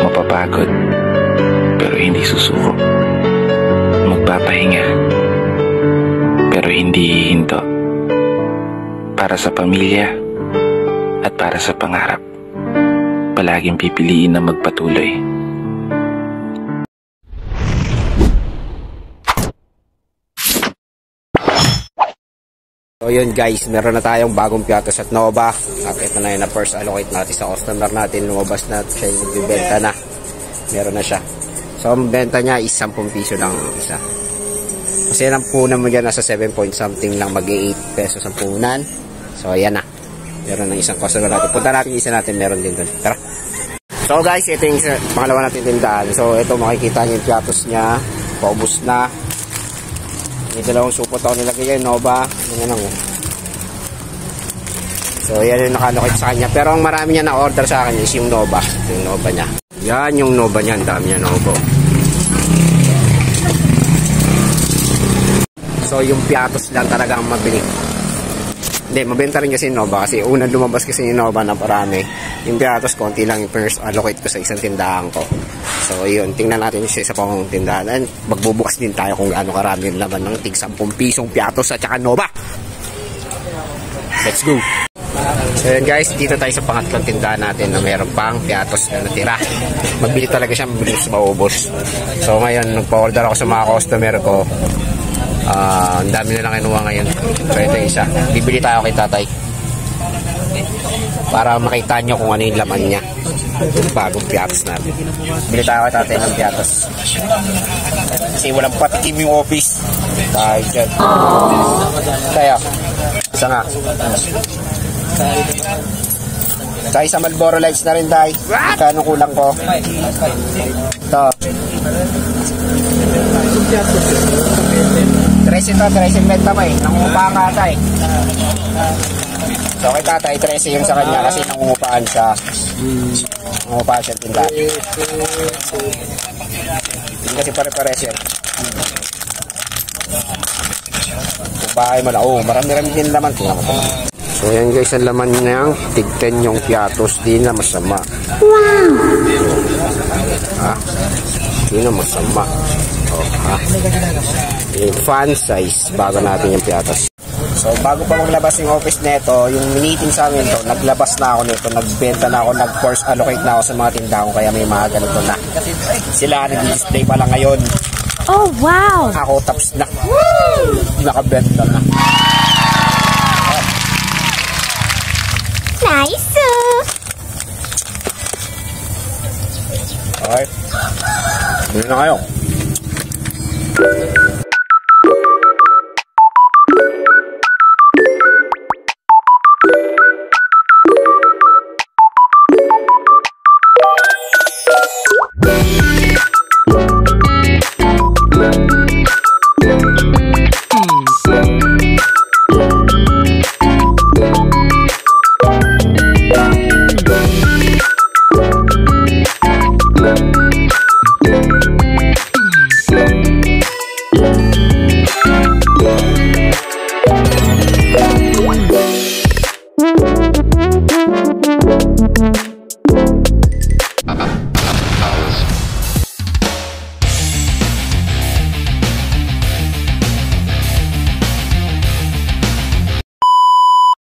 Mapapagod, pero hindi susuko. Magpapahinga, pero hindi hihinto. Para sa pamilya at para sa pangarap, palaging pipiliin na magpatuloy. So yun guys, meron na tayong bagong piatos at Nova. At ito na yun na first allocate natin sa customer natin. Lumabas na siya, nagbibenta na. Meron na siya. So ang benta niya is 10 piso lang isa. Kasi ang punan mo dyan nasa 7 point something lang, mag-8 pesos ang punan. So ayan na. Meron ng isang customer natin. Punta natin isa natin, meron din doon. Tara. So guys, ito yung pangalawa natin tindahan. So ito makikita niyo yung piatos niya. Paubos na. May dalawang supot ako nilagay yan, Nova. Yan lang. So, yan yung naka-allocate sa kanya. Pero ang marami niya na-order sa akin is yung Nova. Yung Nova niya. Yan yung Nova niya. Ang dami niya, Nova. So, yung piatos lang talaga ang mabili. Hindi, mabenta rin kasi yung Nova. Kasi unang lumabas kasi yung Nova na parami. Yung piatos, konti lang yung first allocate ko sa isang tindahan ko. So, yun. Tingnan natin yung isa pang tindahan. And magbubukas din tayo kung gaano karami yung laman ng tig 10 pisong piatos at saka Nova. Let's go! So, yun guys. Dito tayo sa pangatlong tindahan natin na mayroon pang piatos na natira. Magbili talaga siya. Mabilis maubos. So, ngayon, nagpa-order ako sa mga customer ko. Ang dami na lang kinuha ngayon. So, ito isa. Bibili tayo kay tatay. Para makita nyo kung ano yung laman niya. Bagong piatos natin. Bili tayo kay tatay ng piatos. Kasi walang patikim yung office. Dahil dyan. Kaya, isa nga. Tayo sa Marlboro Lights na rin tayo. Kano kulang ko? Ito. 13 ito, 13 benta mo eh. Nangungupahan ka ata eh. So kay tatay, 13 yung sa kanya kasi nangungupahan siya. Nangungupahan siya tindahan. Hindi kasi pare-pares yan. Kung bahay mo lang, marami-rami din laman. So yan guys, ang laman niyang tig 10 yung piatos. Di na masama. Wow! Ha? Di na masama. Ha? Yung fan size bago natin yung piatos. So bago pa maglabas yung office nito, yung miniting sa amin to, naglabas na ako nito, nagbenta na ako, nag-force allocate na ako sa mga tindahan kaya may mga ganito na. Sila nag-display pa lang ngayon. Oh wow! Ako tapos na. Woo! Nakabenta na. Nice! Okay. Bili na kayo.